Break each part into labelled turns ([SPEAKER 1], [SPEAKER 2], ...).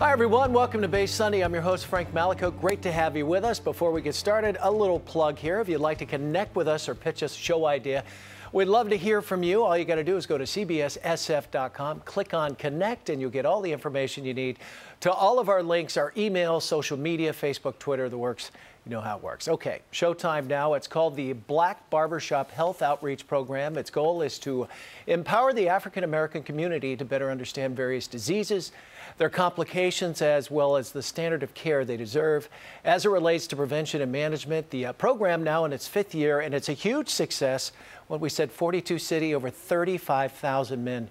[SPEAKER 1] Hi everyone, welcome to Bay Sunday. I'm your host Frank Malico. Great to have you with us. Before we get started, a little plug here. If you'd like to connect with us or pitch us a show idea, we'd love to hear from you. All you got to do is go to cbssf.com, click on Connect, and you'll get all the information you need to all of our links, our email, social media, Facebook, Twitter, the works. You know how it works. Okay, showtime now. It's called the Black Barbershop Health Outreach Program. Its goal is to empower the African American community to better understand various diseases, their complications, as well as the standard of care they deserve as it relates to prevention and management. The program now in its 5th year, and it's a huge success. What we said, 42 cities, over 35,000 men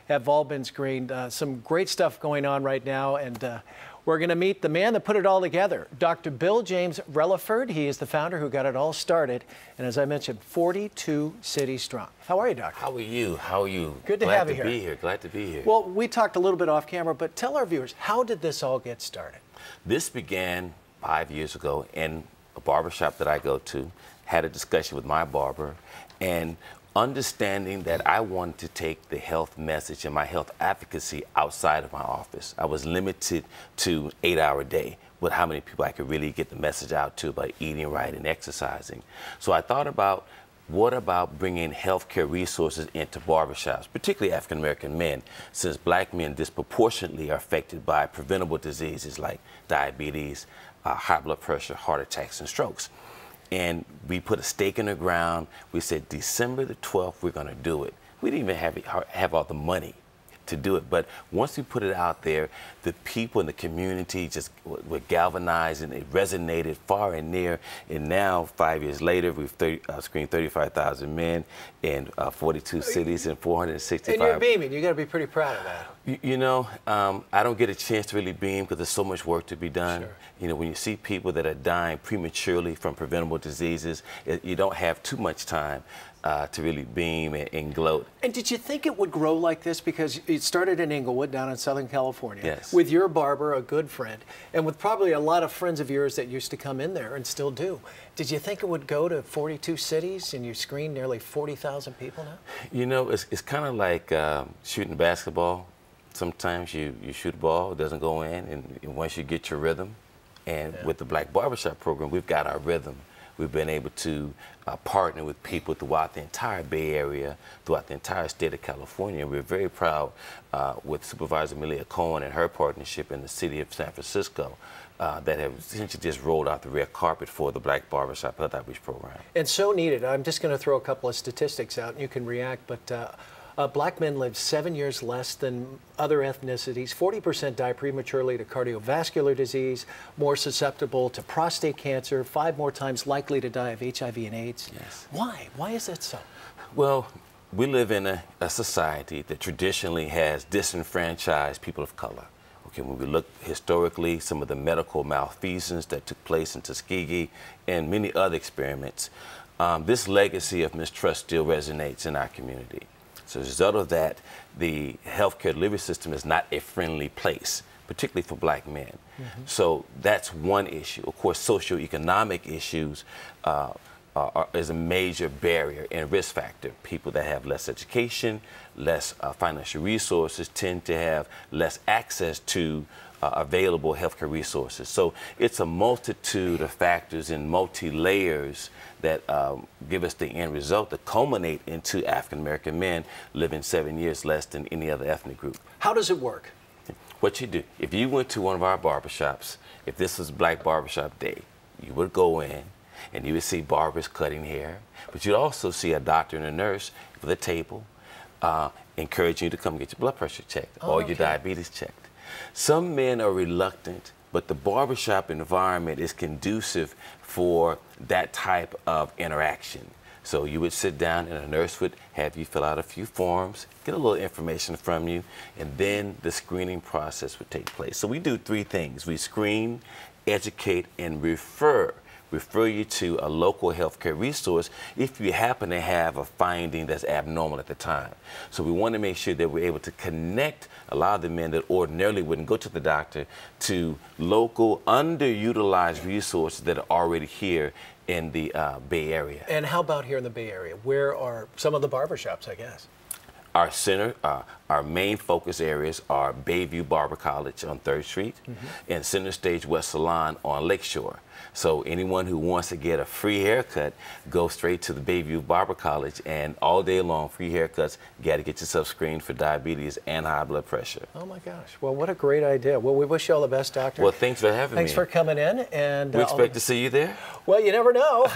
[SPEAKER 1] have all been screened. Some great stuff going on right now, and we're going to meet the man that put it all together, Dr. Bill James Relaford. He is the founder who got it all started, and as I mentioned, 42 cities strong. How are you, Doctor?
[SPEAKER 2] How are you? How are you?
[SPEAKER 1] Good to have you here.
[SPEAKER 2] Glad to be here. Glad to be here.
[SPEAKER 1] Well, we talked a little bit off camera, but tell our viewers, how did this all get started?
[SPEAKER 2] This began 5 years ago in a barbershop that I go to, had a discussion with my barber, and understanding that I wanted to take the health message and my health advocacy outside of my office. I was limited to an 8-hour day with how many people I could really get the message out to by eating right and exercising. So I thought about, what about bringing healthcare resources into barbershops, particularly African American men, since black men disproportionately are affected by preventable diseases like diabetes, high blood pressure, heart attacks, and strokes. And we put a stake in the ground. We said December the 12th, we're going to do it. We didn't even have all the money to do it. But once we put it out there, the people in the community just were galvanized, and it resonated far and near. And now, 5 years later, we've screened 35,000 men in 42 cities and 465.
[SPEAKER 1] And you're beaming. You got to be pretty proud of that.
[SPEAKER 2] You know, I don't get a chance to really beam because there's so much work to be done.
[SPEAKER 1] Sure.
[SPEAKER 2] You know, when you see people that are dying prematurely from preventable diseases, you don't have too much time to really beam and gloat.
[SPEAKER 1] And did you think it would grow like this? Because it started in Inglewood down in Southern California.
[SPEAKER 2] Yes.
[SPEAKER 1] With your barber, a good friend, and with probably a lot of friends of yours that used to come in there and still do. Did you think it would go to 42 cities and you screen nearly 40,000 people now?
[SPEAKER 2] You know, it's kind of like shooting basketball. Sometimes you shoot a ball, it doesn't go in, and once you get your rhythm, and with the Black Barbershop program, we've got our rhythm. We've been able to partner with people throughout the entire Bay Area, throughout the entire state of California. And we're very proud with Supervisor Malia Cohen and her partnership in the city of San Francisco that have essentially just rolled out the red carpet for the Black Barbershop Health Outreach Program. And
[SPEAKER 1] so needed. I'm just going to throw a couple of statistics out and you can react, but black men live 7 years less than other ethnicities. 40% die prematurely to cardiovascular disease, more susceptible to prostate cancer, 5 more times likely to die of HIV and AIDS.
[SPEAKER 2] Yes.
[SPEAKER 1] Why? Why is that so?
[SPEAKER 2] Well, we live in a society that traditionally has disenfranchised people of color. Okay, when we look historically, some of the medical malfeasance that took place in Tuskegee and many other experiments, this legacy of mistrust still resonates in our community. So as a result of that, the healthcare delivery system is not a friendly place, particularly for black men. Mm-hmm. So that's one issue. Of course, socioeconomic issues is a major barrier and risk factor. People that have less education, less financial resources tend to have less access to available healthcare resources. So it's a multitude of factors and multi-layers that give us the end result that culminate into African American men living 7 years less than any other ethnic group.
[SPEAKER 1] How does it work?
[SPEAKER 2] What you do, if you went to one of our barbershops, if this was Black Barbershop Day, you would go in and you would see barbers cutting hair, but you'd also see a doctor and a nurse with a table encouraging you to come get your blood pressure checked or your diabetes checked. Some men are reluctant, but the barbershop environment is conducive for that type of interaction. So you would sit down and a nurse would have you fill out a few forms, get a little information from you, and then the screening process would take place. So we do 3 things. We screen, educate, and refer you to a local healthcare resource if you happen to have a finding that's abnormal at the time. So we want to make sure that we're able to connect a lot of the men that ordinarily wouldn't go to the doctor to local underutilized resources that are already here in the Bay Area.
[SPEAKER 1] And how about here in the Bay Area? Where are some of the barbershops, I guess?
[SPEAKER 2] our center, our main focus areas are Bayview Barber College on 3rd Street and Center Stage West Salon on Lakeshore. So anyone who wants to get a free haircut, go straight to the Bayview Barber College, and all day long, free haircuts. You got to get yourself screened for diabetes and high blood pressure.
[SPEAKER 1] Oh my gosh. Well, what a great idea. Well, we wish you all the best, Doctor.
[SPEAKER 2] Well, thanks for having me.
[SPEAKER 1] Thanks for coming in. And
[SPEAKER 2] we expect to see you there?
[SPEAKER 1] Well, you never know.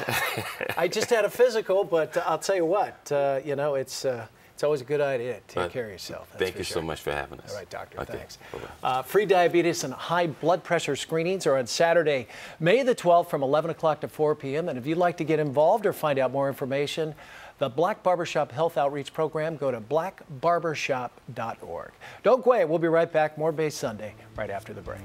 [SPEAKER 1] I just had a physical, but I'll tell you what, you know, it's always a good idea to take care of yourself.
[SPEAKER 2] Thank you so much for having us.
[SPEAKER 1] All right, Doctor,
[SPEAKER 2] okay.
[SPEAKER 1] Thanks.
[SPEAKER 2] Bye-bye.
[SPEAKER 1] Free diabetes and high blood pressure screenings are on Saturday, May the 12th from 11 o'clock to 4 p.m. And if you'd like to get involved or find out more information, the Black Barbershop Health Outreach Program, go to blackbarbershop.org. Don't go away. We'll be right back. More Bay Sunday right after the break.